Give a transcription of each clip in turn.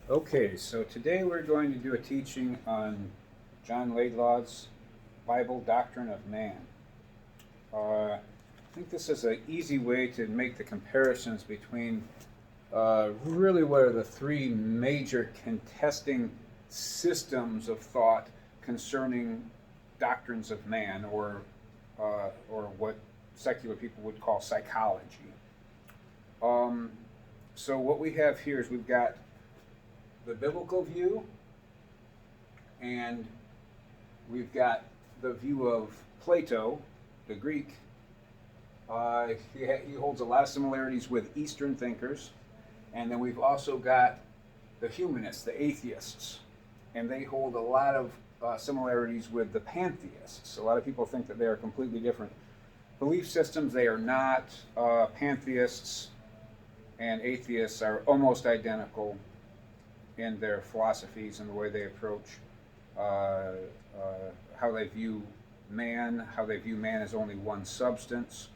Okay, so today we're going to do a teaching on John Laidlaw's Bible Doctrine of Man. I think this is an easy way to make the comparisons between really what are the three major contesting systems of thought concerning doctrines of man, or what secular people would call psychology. So what we have here is we've got the biblical view, and we've got the view of Plato, the Greek. He holds a lot of similarities with Eastern thinkers. And then we've also got the humanists, the atheists, and they hold a lot of similarities with the pantheists. A lot of people think that they are completely different belief systems. They are not. Pantheists and atheists are almost identical in their philosophies and the way they approach how they view man, how they view man as only one substance.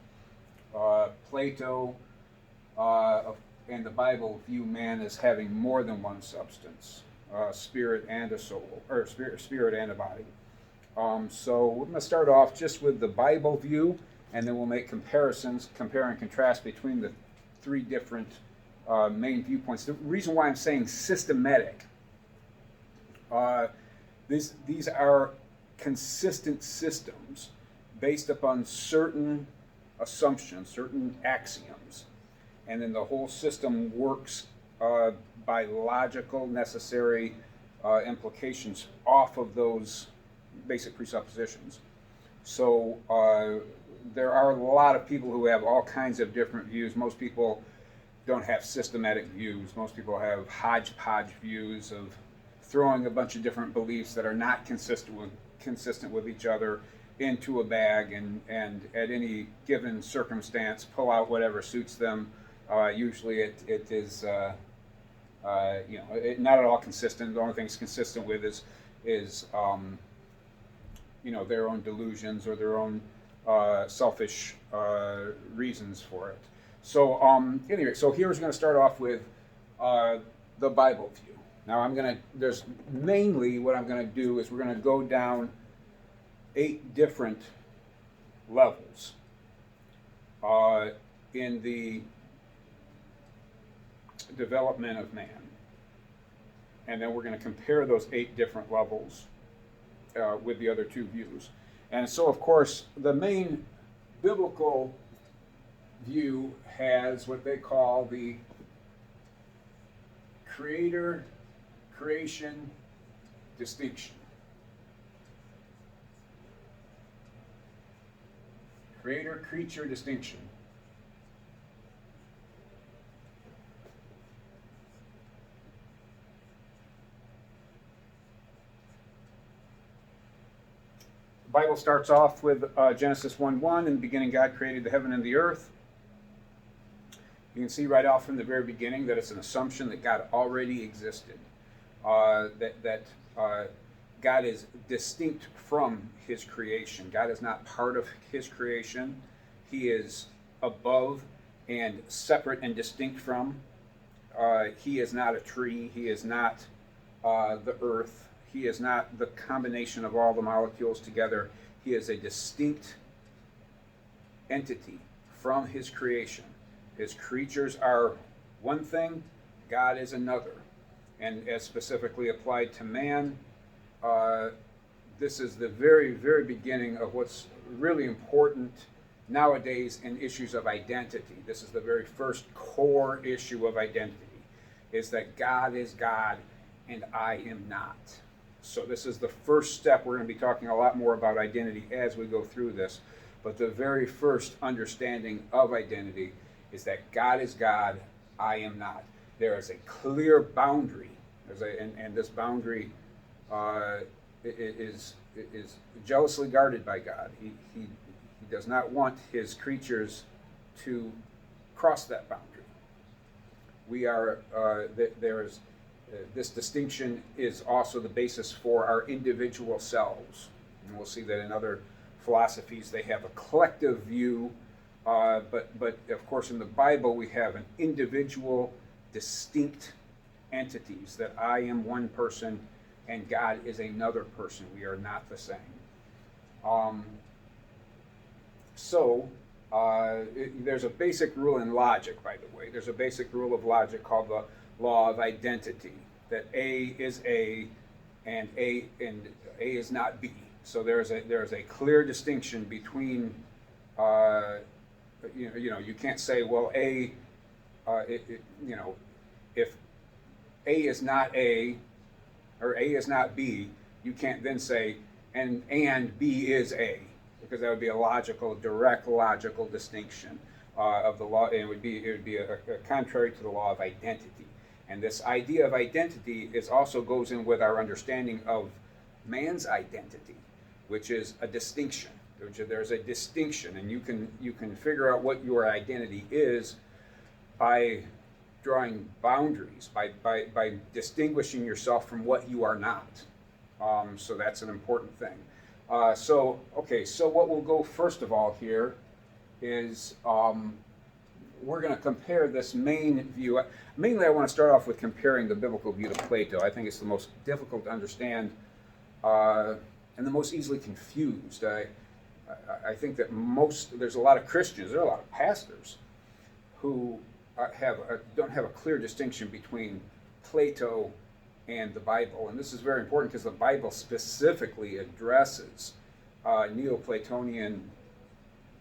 Plato and the Bible view man as having more than one substance, spirit and a soul, or spirit and a body. So we're going to start off just with the Bible view, and then we'll make comparisons, compare and contrast between the three different main viewpoints. The reason why I'm saying systematic, these are consistent systems based upon certain assumptions, certain axioms, and then the whole system works by logical, necessary implications off of those basic presuppositions. So there are a lot of people who have all kinds of different views. Most people don't have systematic views. Most people have hodgepodge views of throwing a bunch of different beliefs that are not consistent with each other into a bag, and at any given circumstance pull out whatever suits them. Usually it is not at all consistent. The only thing it's consistent with is their own delusions or their own selfish reasons for it. So anyway, so here's going to start off with the Bible view. Now there's mainly what I'm going to do is we're going to go down 8 different levels in the development of man. And then we're going to compare those 8 different levels with the other 2 views. And so, of course, the main biblical view has what they call the creator-creation distinction. Creator-creature distinction. The Bible starts off with Genesis 1:1. In the beginning, God created the heaven and the earth. You can see right off from the very beginning that it's an assumption that God already existed, that God is distinct from his creation. God is not part of his creation. He is above and separate and distinct from. He is not a tree. He is not the earth. He is not the combination of all the molecules together. He is a distinct entity from his creation. His creatures are one thing, God is another. And as specifically applied to man, this is the very, very beginning of what's really important nowadays in issues of identity. This is the very first core issue of identity, is that God is God and I am not. So this is the first step. We're going to be talking a lot more about identity as we go through this. But the very first understanding of identity is that God is God, I am not. There is a clear boundary, and this boundary is jealously guarded by God. He does not want his creatures to cross that boundary. This distinction is also the basis for our individual selves. And we'll see that in other philosophies they have a collective view, but of course in the Bible we have an individual, distinct entities, that I am one person and God is another person. We are not the same. There's a basic rule in logic, by the way. There's a basic rule of logic called the law of identity, that A is A and A is not B. So there's a clear distinction between, you can't say, well, A, if A is not A or A is not B, you can't then say and B is A, because that would be a direct logical distinction of the law, and it would be a contrary to the law of identity. And this idea of identity also goes in with our understanding of man's identity, which is a distinction. There's a distinction, and you can figure out what your identity is by drawing boundaries, by distinguishing yourself from what you are not. So that's an important thing. So what we'll go first of all here is we're going to compare this main view. Mainly I want to start off with comparing the biblical view to Plato. I think it's the most difficult to understand and the most easily confused. I think that there's a lot of Christians, there are a lot of pastors who don't have a clear distinction between Plato and the Bible. And this is very important because the Bible specifically addresses Neoplatonian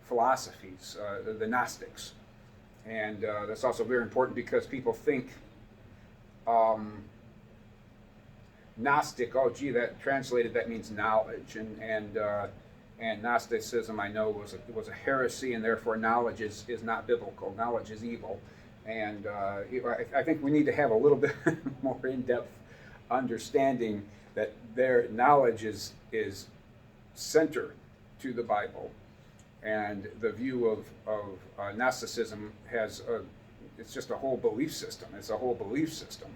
philosophies, the Gnostics. And that's also very important because people think Gnostic, that translated, that means knowledge. And Gnosticism, I know, was a heresy, and therefore knowledge is not biblical. Knowledge is evil. And I think we need to have a little bit more in-depth understanding that their knowledge is center to the Bible. And the view of Gnosticism it's just a whole belief system. It's a whole belief system.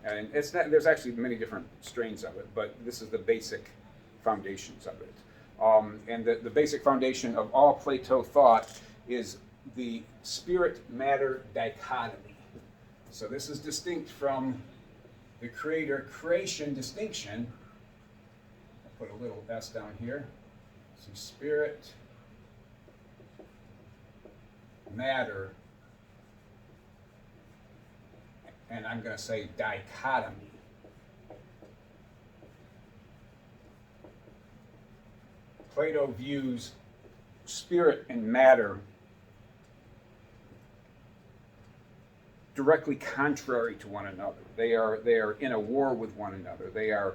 And there's actually many different strains of it, but this is the basic foundations of it. And the basic foundation of all Plato thought is the spirit-matter dichotomy. So this is distinct from the creator-creation distinction. I'll put a little s down here. So spirit, matter, and I'm going to say dichotomy. Plato views spirit and matter directly contrary to one another. They are in a war with one another. They are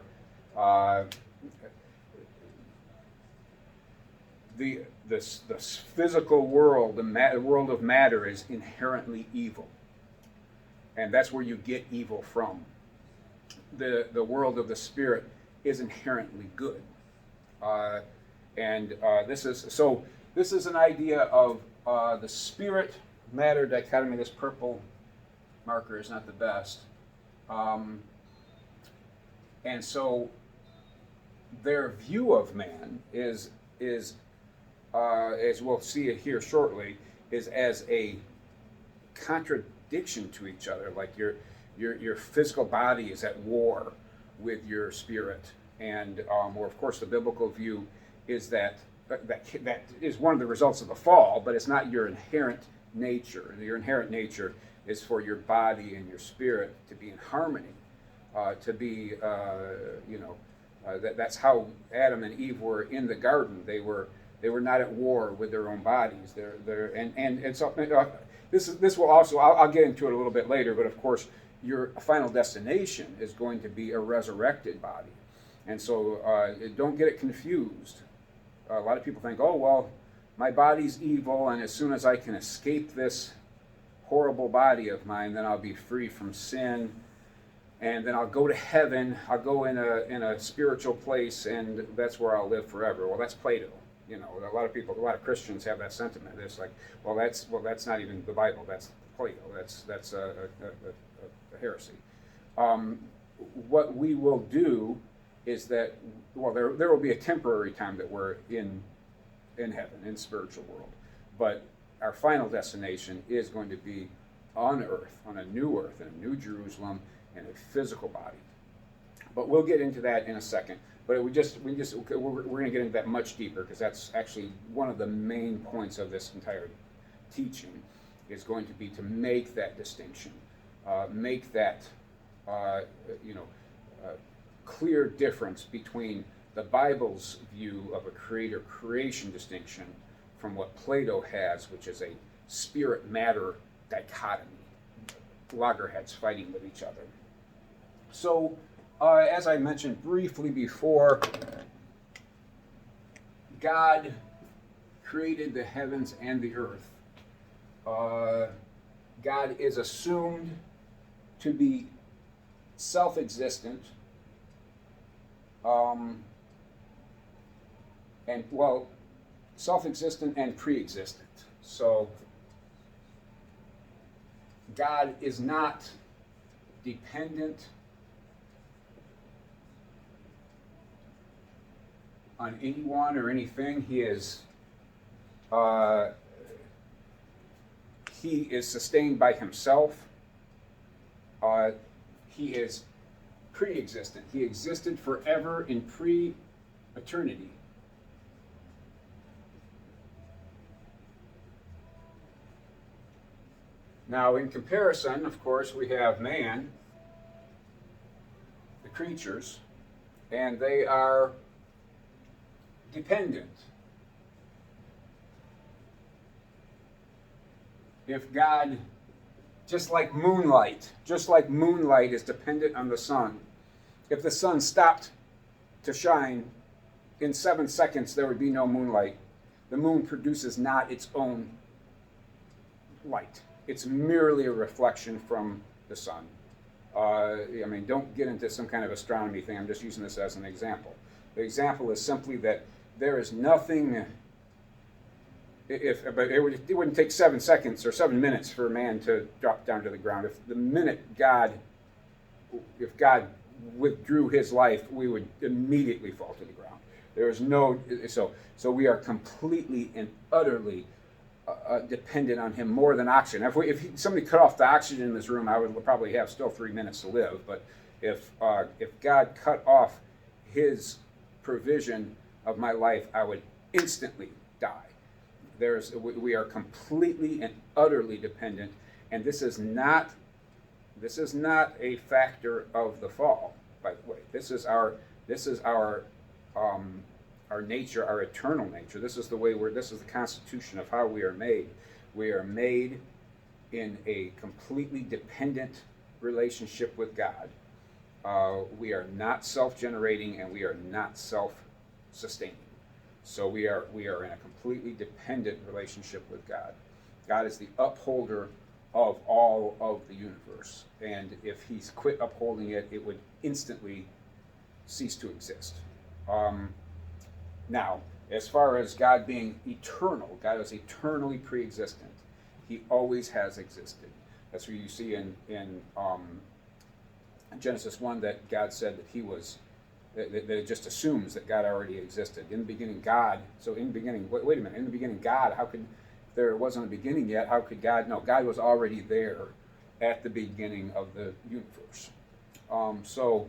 the physical world, the world of matter, is inherently evil, and that's where you get evil from. The world of the spirit is inherently good, this is an idea of the spirit matter dichotomy. This purple marker is not the best, and so their view of man is as we'll see it here shortly, is as a contradiction to each other. Like your physical body is at war with your spirit, and or of course the biblical view is that is one of the results of the fall, but it's not your inherent nature. Your inherent nature is for your body and your spirit to be in harmony, to be that's how Adam and Eve were in the garden. They were not at war with their own bodies. This will also, I'll get into it a little bit later, but of course your final destination is going to be a resurrected body. And so don't get it confused. A lot of people think, oh, well, my body's evil, and as soon as I can escape this horrible body of mine, then I'll be free from sin, and then I'll go to heaven. I'll go in a spiritual place, and that's where I'll live forever. Well, that's Plato. You know, a lot of Christians have that sentiment. It's like, well, that's not even the Bible. That's Plato. That's a heresy. What we will do is that, well, there will be a temporary time that we're in heaven, in spiritual world, but our final destination is going to be on earth, on a new earth, in a new Jerusalem, in a physical body. But we'll get into that in a second. But we're going to get into that much deeper, because that's actually one of the main points of this entire teaching, is going to be to make that distinction, make that clear difference between the Bible's view of a creator-creation distinction from what Plato has, which is a spirit-matter dichotomy, loggerheads fighting with each other. So, as I mentioned briefly before, God created the heavens and the earth. God is assumed to be self-existent, self-existent and pre-existent. So God is not dependent on anyone or anything. He is sustained by himself. He is pre-existent. He existed forever in pre-eternity. Now, in comparison, of course, we have man, the creatures, and they are dependent. If God, just like moonlight is dependent on the sun, if the sun stopped to shine, in 7 seconds there would be no moonlight. The moon produces not its own light. It's merely a reflection from the sun. Don't get into some kind of astronomy thing. I'm just using this as an example. The example is simply that there is nothing. It wouldn't take 7 seconds or 7 minutes for man to drop down to the ground. If God withdrew his life, we would immediately fall to the ground. There is no. So we are completely and utterly dependent on him more than oxygen. If somebody cut off the oxygen in this room, I would probably have still 3 minutes to live. But if God cut off his provision of my life, I would instantly die. We are completely and utterly dependent, and this is not a factor of the fall, by the way. This is our nature, our eternal nature. This is the constitution of how we are made. We are made in a completely dependent relationship with God. We are not self-generating, and we are not self-sustaining. So we are in a completely dependent relationship with God. God is the upholder of all of the universe. And if he's quit upholding it, it would instantly cease to exist. Now, as far as God being eternal, God is eternally pre-existent. He always has existed. That's what you see in Genesis 1, that God said that he was, that it just assumes that God already existed. In the beginning, God, so in the beginning, wait a minute, in the beginning, God, how could, there wasn't a beginning yet, how could God, no, God was already there at the beginning of the universe. So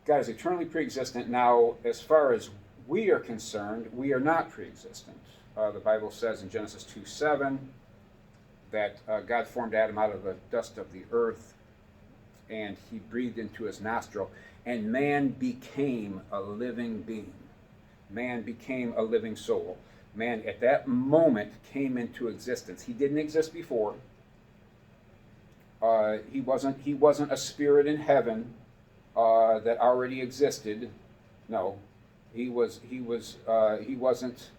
God is eternally pre-existent. Now, as far as we are concerned, we are not pre-existent. The Bible says in Genesis 2:7 that God formed Adam out of the dust of the earth, and he breathed into his nostril, and man became a living being. Man became a living soul. Man, at that moment, came into existence. He didn't exist before. He wasn't a spirit in heaven that already existed. No, he wasn't.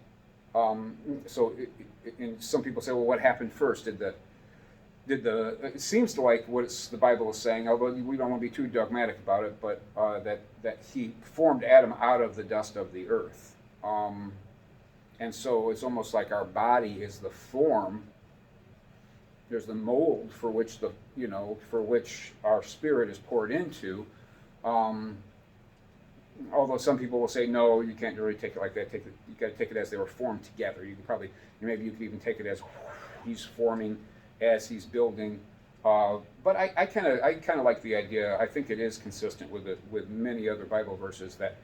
And some people say, well, what happened first? It seems to like what the Bible is saying, although we don't want to be too dogmatic about it, but that he formed Adam out of the dust of the earth. And so it's almost like our body is the form. There's the mold for which our spirit is poured into. Although some people will say, no, you can't really take it like that. You got to take it as they were formed together. Maybe you could even take it as he's forming as he's building But I kind of like the idea. I think it is consistent with many other Bible verses that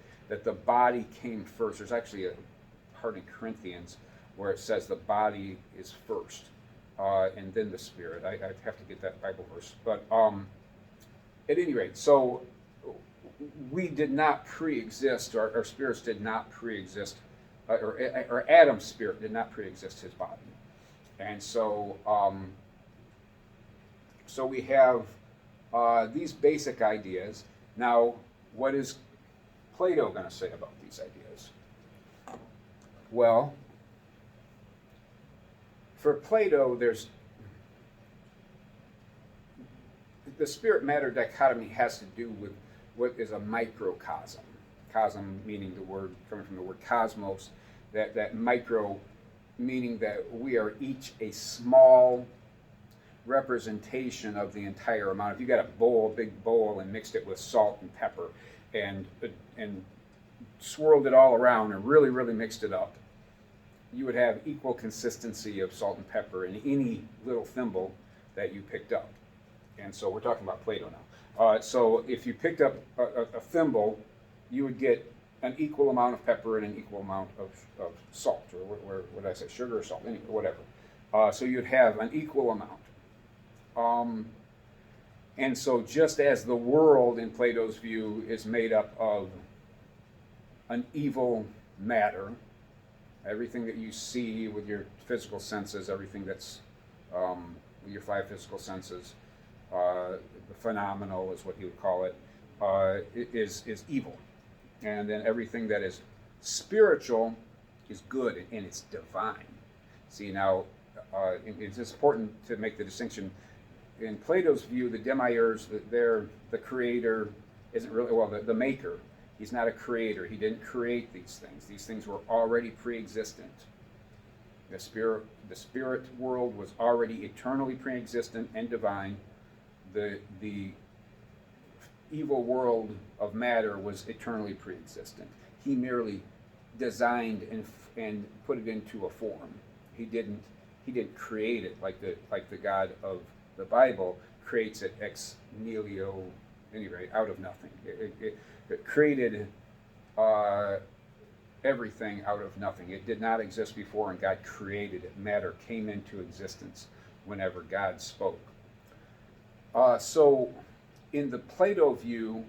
the body came first. There's actually a part in Corinthians where it says the body is first, and then the spirit. I have to get that Bible verse. But at any rate, so we did not pre-exist. Our spirits did not pre-exist, or Adam's spirit did not pre-exist his body, and so. So we have these basic ideas. Now, what is Plato going to say about these ideas? Well, for Plato, there's the spirit-matter dichotomy has to do with what is a microcosm. Cosm meaning the word coming from the word cosmos. That micro meaning that we are each a small representation of the entire amount. If you got a big bowl, and mixed it with salt and pepper, and swirled it all around and really, really mixed it up, you would have equal consistency of salt and pepper in any little thimble that you picked up. And so we're talking about Plato now. So if you picked up a thimble, you would get an equal amount of pepper and an equal amount of salt, or what did I say, sugar or salt, whatever. So you'd have an equal amount. And so just as the world in Plato's view is made up of an evil matter, everything that you see with your physical senses, everything that's with your five physical senses, the phenomenal is what he would call it, is evil. And then everything that is spiritual is good and it's divine. See, now it's important to make the distinction. In Plato's view, the demiurge, the creator, isn't really, well, the maker. He's not a creator. He didn't create these things. These things were already pre-existent. The spirit world was already eternally pre-existent and divine. The evil world of matter was eternally pre-existent. He merely designed and put it into a form. He didn't create it like the God of the Bible creates it ex nihilo, anyway, out of nothing. It created everything out of nothing. It did not exist before, and God created it. Matter came into existence whenever God spoke. So in the Plato view,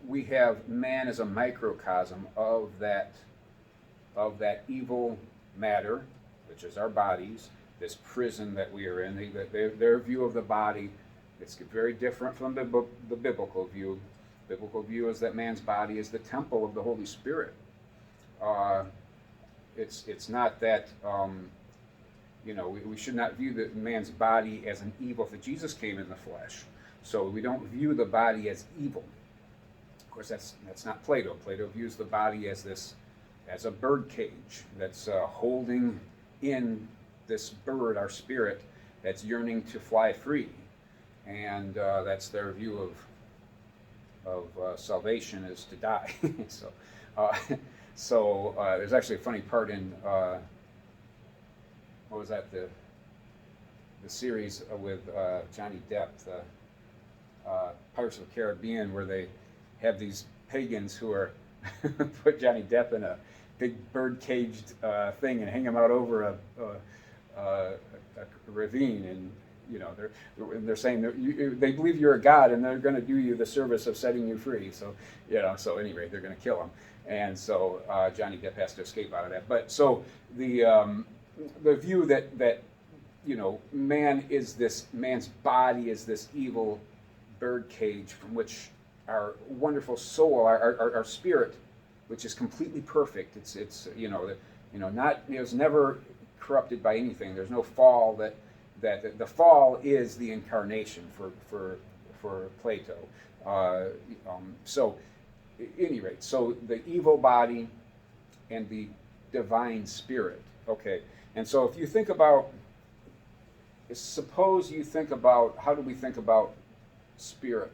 we have man as a microcosm of that evil matter, which is our bodies, this prison that we are in. Their view of the body, it's very different from the biblical view. The biblical view is that man's body is the temple of the Holy Spirit. It's not that, we should not view the man's body as an evil, for Jesus came in the flesh. So we don't view the body as evil. Of course, that's not Plato. Plato views the body as a bird cage that's holding in this bird, our spirit, that's yearning to fly free, and that's their view of salvation, is to die. So there's actually a funny part in what was that, the series with Johnny Depp, the Pirates of the Caribbean, where they have these pagans who are put Johnny Depp in a big bird caged thing and hang him out over a ravine, and they're saying they believe you're a god and they're going to do you the service of setting you free. So so anyway, they're going to kill him, and so Johnny Depp has to escape out of that. But so the view that man's body is this evil bird cage from which our wonderful soul, our spirit, which is completely perfect. It's never corrupted by anything. There's no fall. That the fall is the incarnation for Plato. So, at any rate, so the evil body and the divine spirit. Okay, and so if you think about, suppose you think about, how do we think about spirit?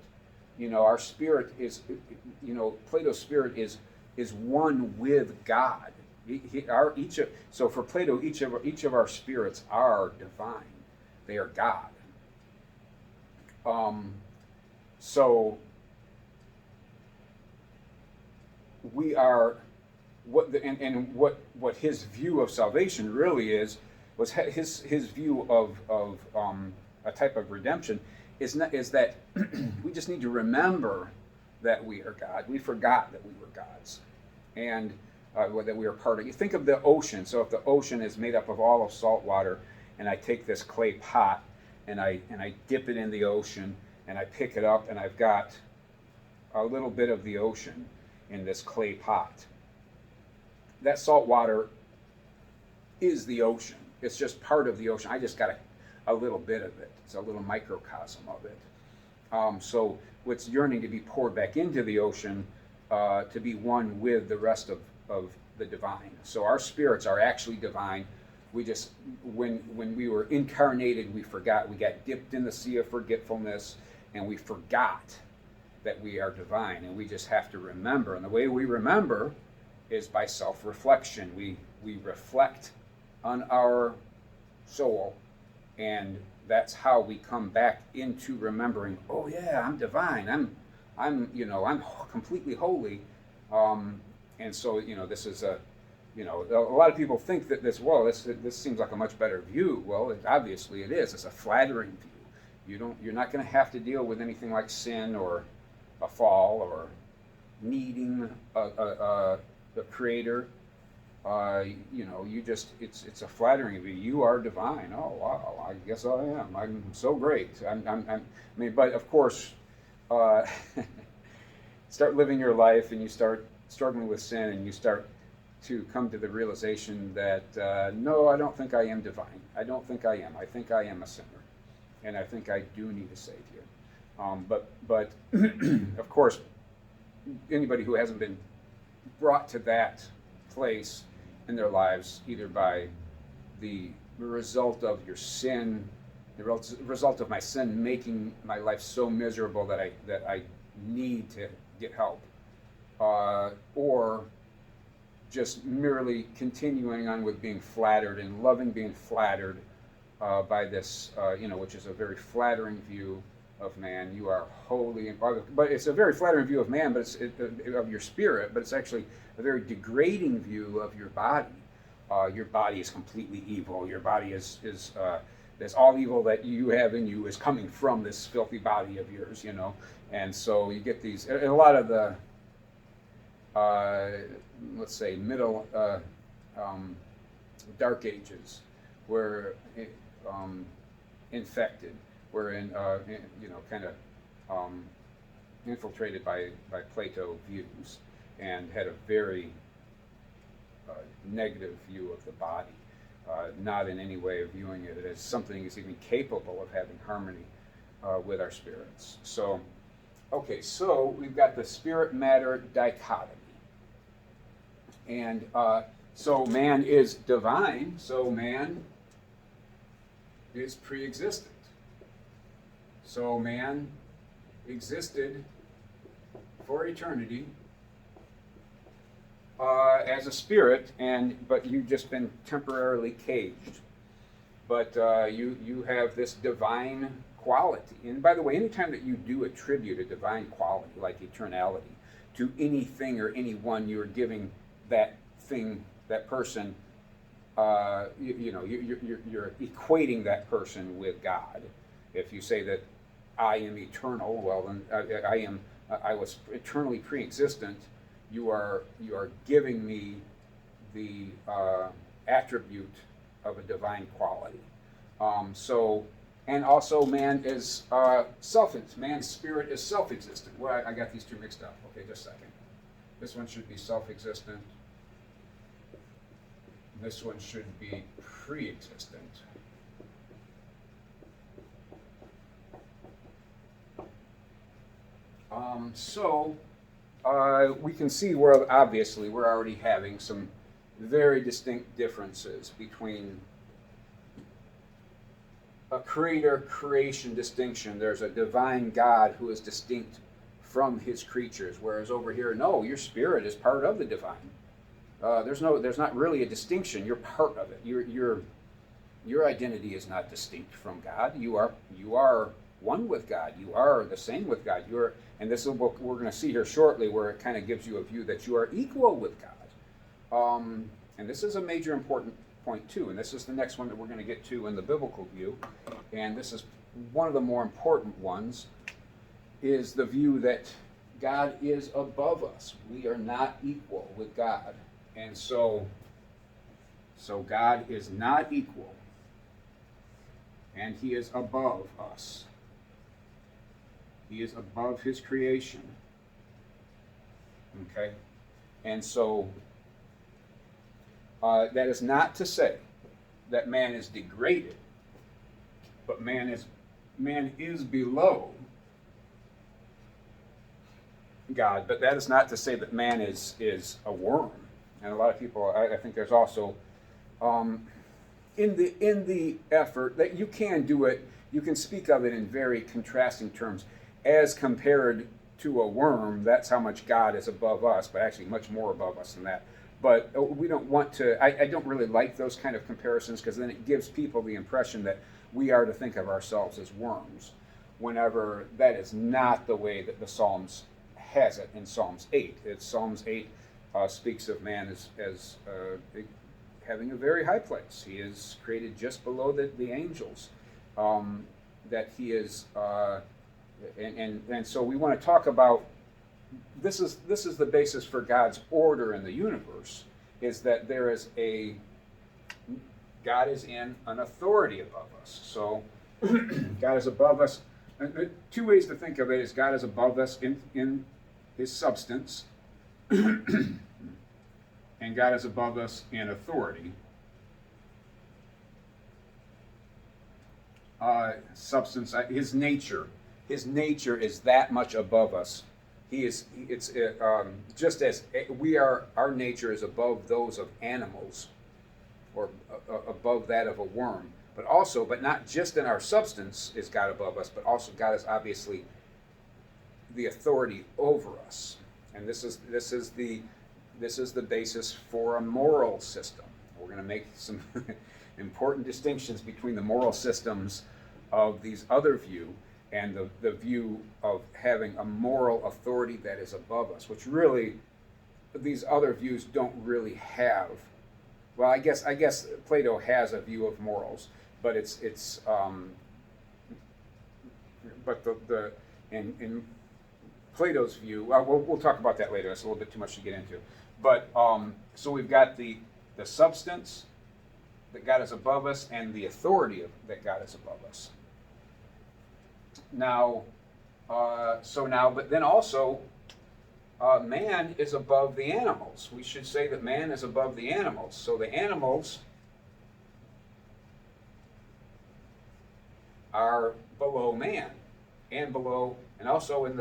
Our spirit is, Plato's spirit is one with God. So for Plato, each of our spirits are divine. They are God. So we are what his view of salvation really was his view of a type of redemption is that we just need to remember that we are God. We forgot that we were gods, and that we are part of. You think of the ocean. So if the ocean is made up of all of salt water, and I take this clay pot and I dip it in the ocean and I pick it up and I've got a little bit of the ocean in this clay pot. That salt water is the ocean. It's just part of the ocean. I just got a little bit of it. It's a little microcosm of it. So what's yearning to be poured back into the ocean, to be one with the rest of the divine. So our spirits are actually divine. We just, when we were incarnated, we forgot. We got dipped in the sea of forgetfulness, and we forgot that we are divine, and we just have to remember. And the way we remember is by self-reflection. We reflect on our soul, and that's how we come back into remembering. Oh yeah, I'm divine. I'm completely holy. And so this is a lot of people think that this seems like a much better view. Well, obviously it is. It's a flattering view. You're not going to have to deal with anything like sin or a fall or needing a creator. It's a flattering view. You are divine. Oh wow, I guess I am. I'm so great. But of course, start living your life and you start struggling with sin and you start to come to the realization that no, I don't think I am divine. I don't think I am. I think I am a sinner, and I think I do need a savior. But of course, anybody who hasn't been brought to that place in their lives, either by the result of your sin, the result of my sin making my life so miserable that I need to get help, or just merely continuing on with being flattered and loving being flattered by this, which is a very flattering view of man. You are holy, but it's a very flattering view of man, but it's of your spirit, but it's actually a very degrading view of your body. Your body is completely evil. Your body is all evil that you have in you is coming from this filthy body of yours, And so you get these, a lot of the, let's say, middle, dark ages were infected, were infiltrated by Plato views, and had a very negative view of the body, not in any way viewing it as something that's even capable of having harmony with our spirits. So we've got the spirit-matter dichotomy. And so man is divine, so man is pre-existent. So man existed for eternity as a spirit, but you've just been temporarily caged. But you have this divine quality. And by the way, anytime that you do attribute a divine quality like eternality to anything or anyone, you're giving that thing, that person, you're equating that person with God. If you say that I am eternal, well then I was eternally pre-existent. You are giving me the attribute of a divine quality. And also man is man's spirit is self-existent. Well, I got these two mixed up. Okay, just a second. This one should be self-existent. This one should be pre-existent. We can see where obviously we're already having some very distinct differences between a creator-creation distinction. There's a divine God who is distinct from his creatures, whereas over here, no, your spirit is part of the divine. There's not really a distinction. You're part of it. Your identity is not distinct from God. You are one with God. You are the same with God. And this is what we're going to see here shortly, where it kind of gives you a view that you are equal with God. And this is a major important point too. And this is the next one that we're going to get to in the biblical view. And this is one of the more important ones, is the view that God is above us. We are not equal with God. And so God is not equal, and he is above us. He is above his creation. Okay? And so that is not to say that man is degraded, but man is below God. But that is not to say that man is a worm. And a lot of people, I think there's also in the effort that you can do it, you can speak of it in very contrasting terms. As compared to a worm, that's how much God is above us, but actually much more above us than that. But we don't want to, I don't really like those kind of comparisons, because then it gives people the impression that we are to think of ourselves as worms, whenever that is not the way that the Psalms has it in Psalms 8. Psalms 8 speaks of man as having a very high place. He is created just below the angels. That he is, and so we want to talk about, this is the basis for God's order in the universe, is that there is God is in an authority above us. So God is above us. Two ways to think of it is God is above us in his substance, and God is above us in authority. Substance, his nature is that much above us. Just as our nature is above those of animals, or above that of a worm, but not just in our substance is God above us, but also God is obviously the authority over us. And this is the basis for a moral system. We're going to make some important distinctions between the moral systems of these other view and the view of having a moral authority that is above us, which really these other views don't really have. Well, I guess Plato has a view of morals, but in Plato's view, we'll talk about that later. That's a little bit too much to get into. But so we've got the substance that God is above us, and the authority that God is above us. But then also, man is above the animals. We should say that man is above the animals. So the animals are below man, and also in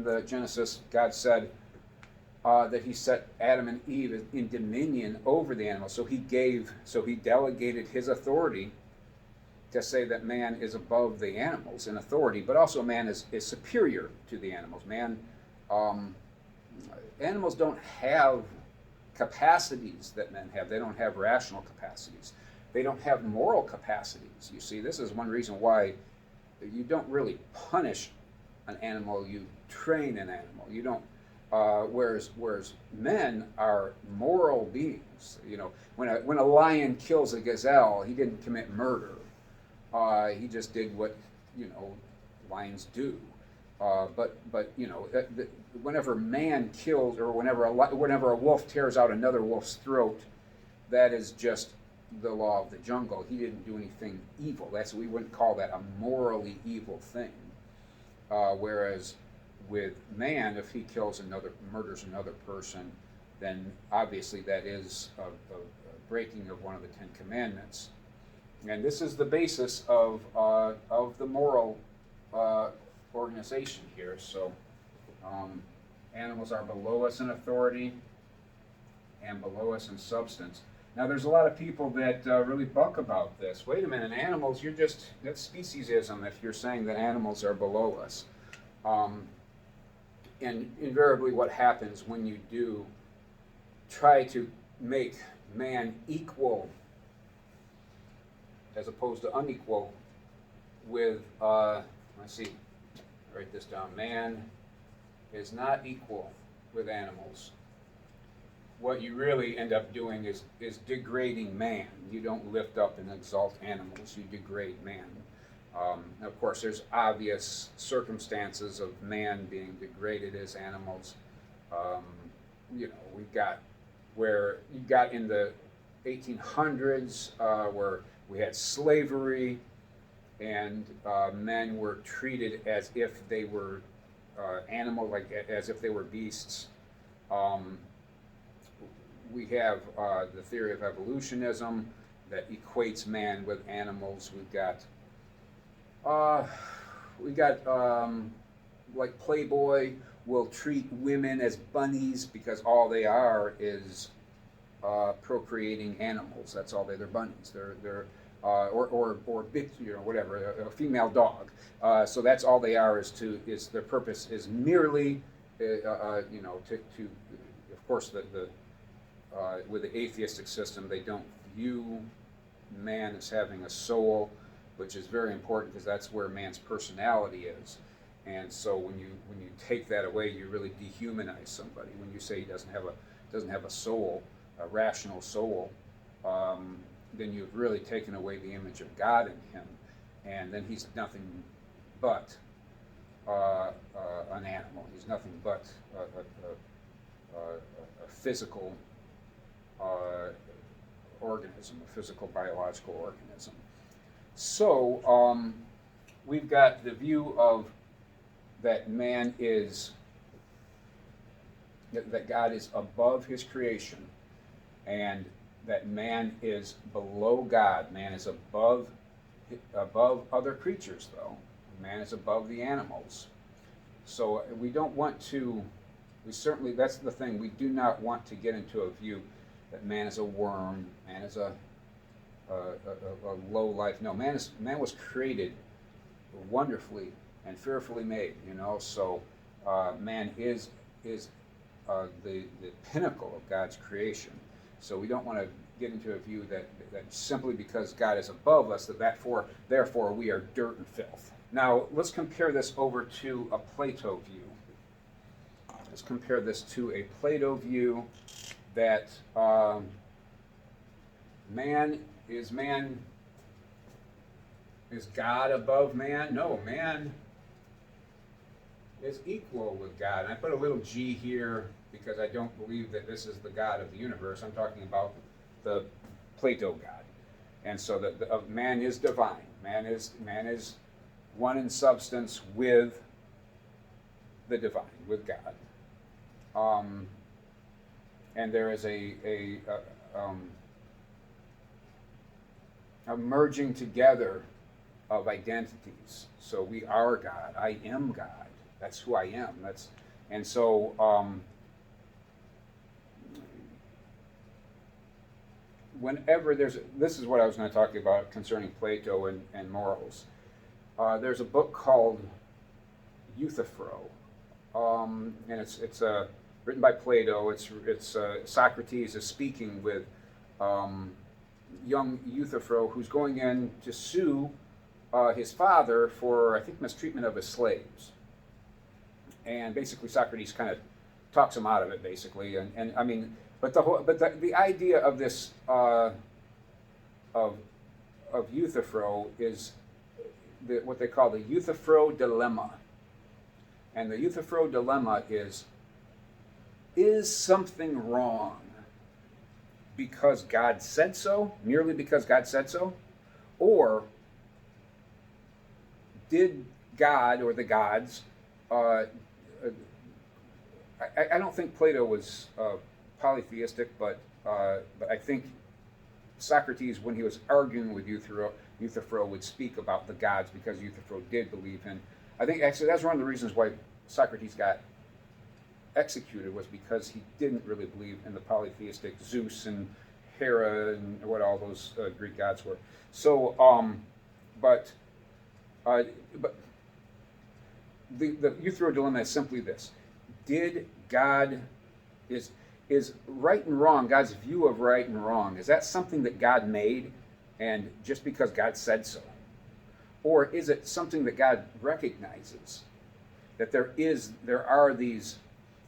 the Genesis, God said that he set Adam and Eve in dominion over the animals. So he delegated his authority to say that man is above the animals in authority, but also man is superior to the animals. Animals don't have capacities that men have. They don't have rational capacities. They don't have moral capacities. You see, this is one reason why you don't really punish an animal, you train an animal. You don't. Whereas men are moral beings. You know, when a lion kills a gazelle, he didn't commit murder. He just did what lions do. But whenever man kills, or whenever a wolf tears out another wolf's throat, that is just the law of the jungle. He didn't do anything evil. We wouldn't call that a morally evil thing. Whereas with man, if he murders another person, then obviously that is a breaking of one of the Ten Commandments. And this is the basis of the moral organization here. So animals are below us in authority and below us in substance. Now, there's a lot of people that really buck about this. Wait a minute, animals, that's speciesism if you're saying that animals are below us. And invariably what happens when you do try to make man equal as opposed to unequal with let's see, write this down. Man is not equal with animals. What you really end up doing is degrading man. You don't lift up and exalt animals, you degrade man. Of course, there's obvious circumstances of man being degraded as animals. We've got where you got in the 1800s where we had slavery, and men were treated as if they were animals, like as if they were beasts. We have the theory of evolutionism that equates man with animals. Like Playboy will treat women as bunnies because all they are is procreating animals. That's all they're bunnies. They're or big, whatever, a female dog. So that's all they are. Is their purpose is merely to of course with the atheistic system, they don't view man as having a soul, which is very important because that's where man's personality is. And so when you take that away, you really dehumanize somebody. When you say he doesn't have a soul, a rational soul, then you've really taken away the image of God in him, and then he's nothing but an animal. He's nothing but a physical organism, a physical biological organism. So we've got the view of that man is, that God is above his creation, and that man is below God. Man is above other creatures, though. Man is above the animals. So we don't want to, that's the thing, we do not want to get into a view that man is a worm, man is a low life. No, man was created wonderfully and fearfully made, so man is the pinnacle of God's creation. So we don't want to get into a view that simply because God is above us, therefore we are dirt and filth. Now let's compare this over to a Plato view. Let's compare this to a Plato view that is God above man? No, man is equal with God. And I put a little g here because I don't believe that this is the God of the universe. I'm talking about the Plato God. And so that man is divine. Man is one in substance with the divine, with God. And there is a merging together of identities. So we are God. I am God. That's who I am. And so whenever this is what I was going to talk about concerning Plato and morals. There's a book called Euthyphro, and it's written by Plato. It's Socrates is speaking with young Euthyphro, who's going in to sue his father for, I think, mistreatment of his slaves. And basically Socrates kind of talks him out of it, basically. And I mean, but the idea of this of Euthyphro is what they call the Euthyphro dilemma. And the Euthyphro dilemma is something wrong because God said so, merely because God said so? Or did God or the gods, I don't think Plato was polytheistic, but I think Socrates, when he was arguing with Euthyphro would speak about the gods because Euthyphro did believe in. I think actually that's one of the reasons why Socrates got executed, was because he didn't really believe in the polytheistic Zeus and Hera and what all those Greek gods were. So, but the Euthyphro dilemma is simply this: did God is right and wrong, God's view of right and wrong, is that something that God made, and just because God said so? Or is it something that God recognizes? That there are these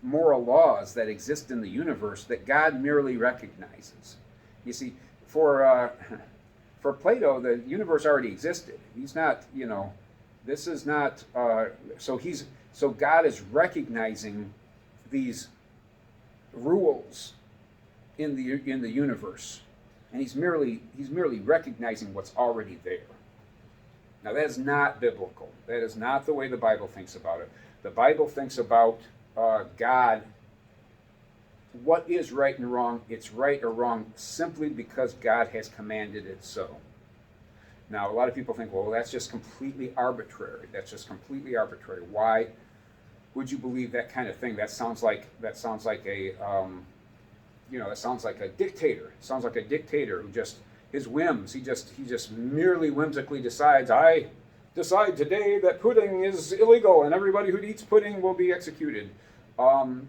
moral laws that exist in the universe that God merely recognizes. You see, for Plato, the universe already existed. He's not, this is not. So God is recognizing these rules in the universe, and he's merely recognizing what's already there. Now, that is not biblical. That is not the way the Bible thinks about it. The Bible thinks about God, what is right and wrong. It's right or wrong simply because God has commanded it so. Now, a lot of people think, well, that's just completely arbitrary. That's just completely arbitrary. Why would you believe that kind of thing? That sounds like a that sounds like a dictator. It sounds like a dictator who just his whims. He just merely whimsically decides, I decide today that pudding is illegal and everybody who eats pudding will be executed. And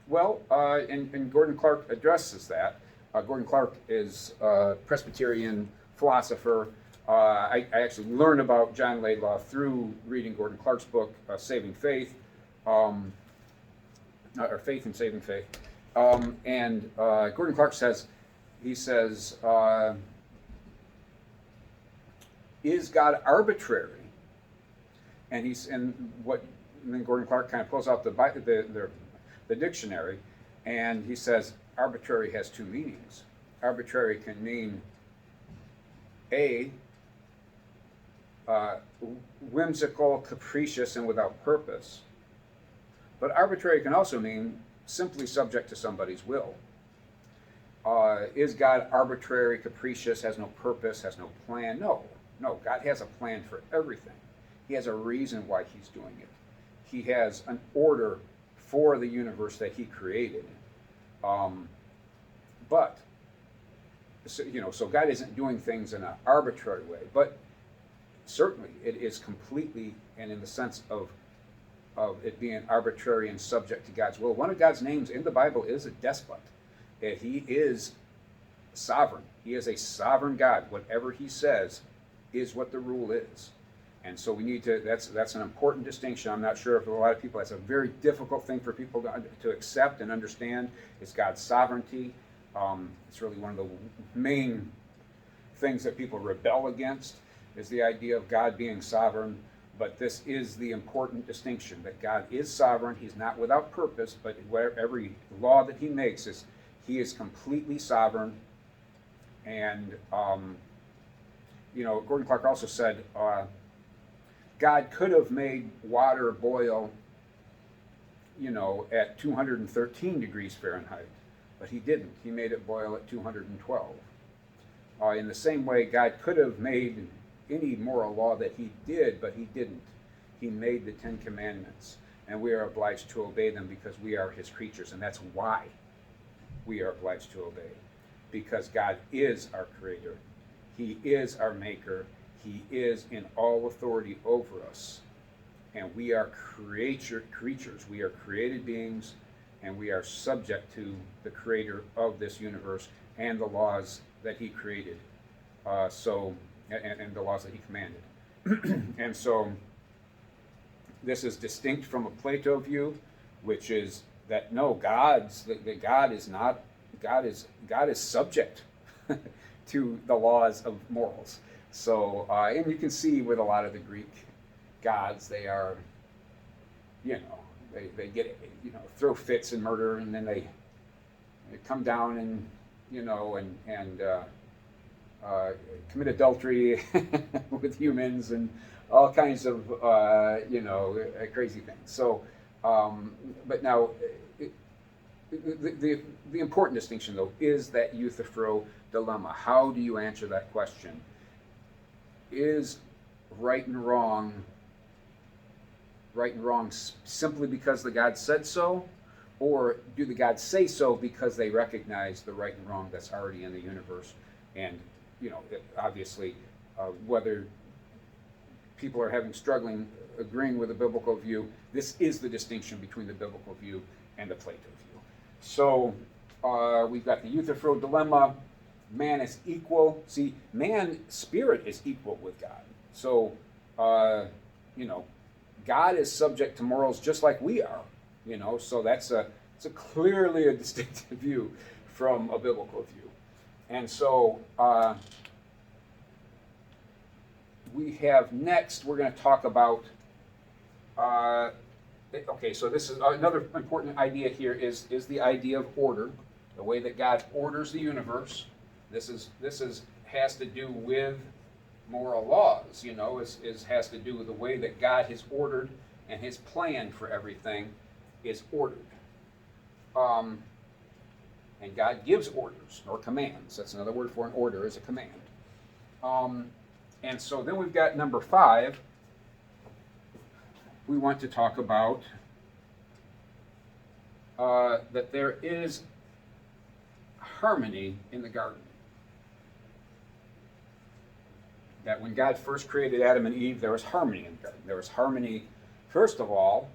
Gordon Clark addresses that. Gordon Clark is a Presbyterian philosopher. I actually learned about John Laidlaw through reading Gordon Clark's book, Saving Faith, or Faith and Saving Faith. Gordon Clark says, is God arbitrary? And then Gordon Clark kind of pulls out the dictionary, and he says arbitrary has two meanings. Arbitrary can mean whimsical, capricious, and without purpose. But arbitrary can also mean simply subject to somebody's will. Is God arbitrary, capricious, has no purpose, has no plan? No. God has a plan for everything. He has a reason why he's doing it. He has an order for the universe that he created. So God isn't doing things in an arbitrary way, but certainly it is completely, and in the sense of it being arbitrary and subject to God's will. One of God's names in the Bible is a despot. He is sovereign. He is a sovereign God. Whatever he says is what the rule is. And so we need to, that's an important distinction. I'm not sure if a lot of people, that's a very difficult thing for people to accept and understand, is God's sovereignty. It's really one of the main things that people rebel against, is the idea of God being sovereign. But this is the important distinction, that God is sovereign. He's not without purpose, but every law that he makes he is completely sovereign. And, Gordon Clark also said, God could have made water boil, at 213 degrees Fahrenheit, but he didn't. He made it boil at 212. In the same way, God could have made any moral law that he did, but he didn't. He made the 10 Commandments, and we are obliged to obey them because we are his creatures, and that's why we are obliged to obey, because God is our creator. He is our maker. He is in all authority over us, and we are creatures. We are created beings, and we are subject to the creator of this universe and the laws that he created. And the laws that he commanded. And so this is distinct from a Plato view, which is that no, God is subject to the laws of morals. So and you can see with a lot of the Greek gods, they are, they get, throw fits and murder, and then they come down and commit adultery with humans and all kinds of crazy things. So, but now the important distinction though is that Euthyphro dilemma. How do you answer that question? Is right and wrong simply because the God said so, or do the gods say so because they recognize the right and wrong that's already in the universe? And obviously, whether people are struggling agreeing with the biblical view, this is the distinction between the biblical view and the Plato view. So we've got the Euthyphro dilemma. Man is equal. See, spirit is equal with God. So you know, God is subject to morals just like we are, so it's clearly a distinctive view from a biblical view. And so we have next, we're going to talk about, okay, so this is another important idea here is the idea of order, the way that God orders the universe. This has to do with moral laws, has to do with the way that God has ordered, and his plan for everything is ordered. And God gives orders or commands. That's another word for an order, is a command. And so then we've got number 5. We want to talk about that there is harmony in the garden. That when God first created Adam and Eve, there was harmony in the garden. There was harmony, first of all,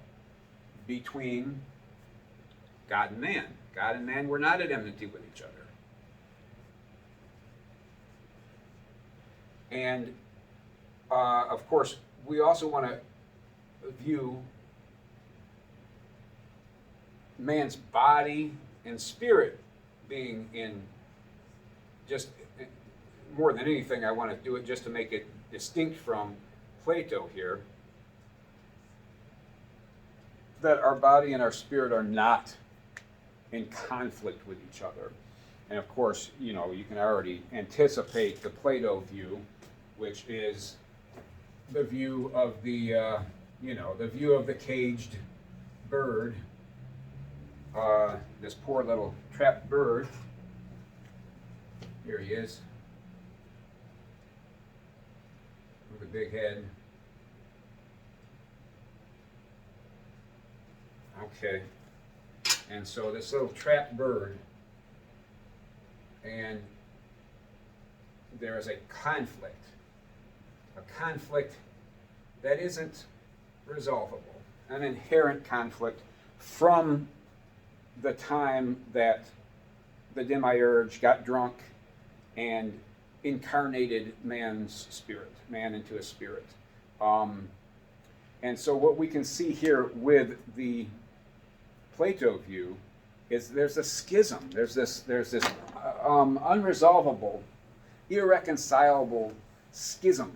between God and man. God and man were not at enmity with each other. And, of course, we also want to view man's body and spirit being in just... More than anything, I want to do it just to make it distinct from Plato here, that our body and our spirit are not in conflict with each other. And of course, you can already anticipate the Plato view, which is the view of the, the view of the caged bird, this poor little trapped bird. Here he is. With a big head. Okay. And so this little trapped bird, and there is a conflict that isn't resolvable, an inherent conflict from the time that the demiurge got drunk and incarnated man's spirit, man into a spirit. And so what we can see here with the Plato view is there's a schism. There's this unresolvable, irreconcilable schism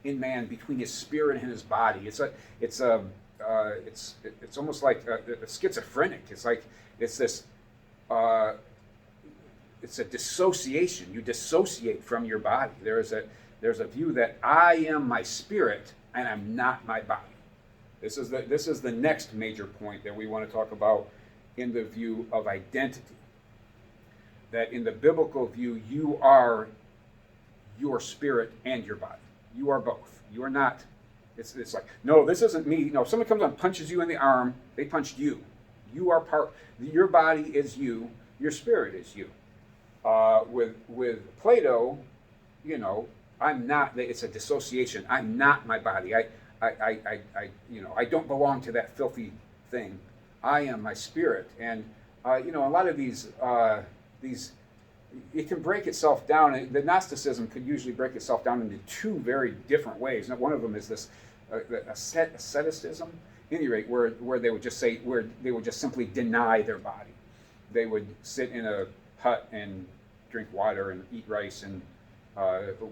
in man between his spirit and his body. It's almost like a schizophrenic. It's a dissociation. You dissociate from your body. There's a view that I am my spirit and I'm not my body. This is the next major point that we want to talk about in the view of identity. That in the biblical view, you are your spirit and your body. You are both. You are not. It's like, no, this isn't me. No, if someone comes up and punches you in the arm, they punched you. You are part. Your body is you. Your spirit is you. With Plato, I'm not. It's a dissociation. I'm not my body. I don't belong to that filthy thing. I am my spirit. And a lot of these, it can break itself down. The Gnosticism could usually break itself down into two very different ways. And one of them is this asceticism, at any rate, where they would just simply deny their body. They would sit in a hut and drink water and eat rice and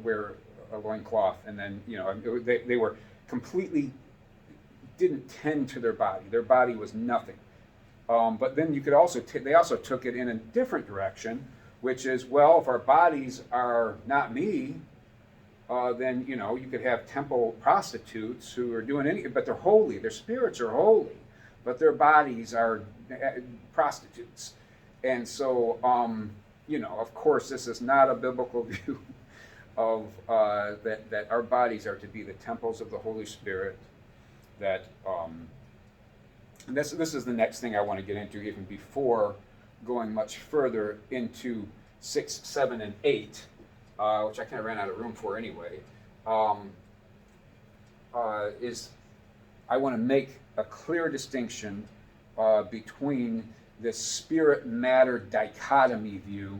wear a loincloth, and then they were completely didn't tend to their body. Their body was nothing. But then you could also they also took it in a different direction, which is, well, if our bodies are not me, then you could have temple prostitutes who are doing anything, but they're holy. Their spirits are holy, but their bodies are prostitutes. And so, of course, this is not a biblical view of that our bodies are to be the temples of the Holy Spirit. That and this is the next thing I want to get into, even before going much further into 6, 7, and 8, which I kind of ran out of room for anyway. Is I want to make a clear distinction between this spirit-matter dichotomy view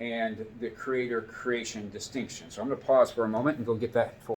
and the creator-creation distinction. So I'm going to pause for a moment and go get that for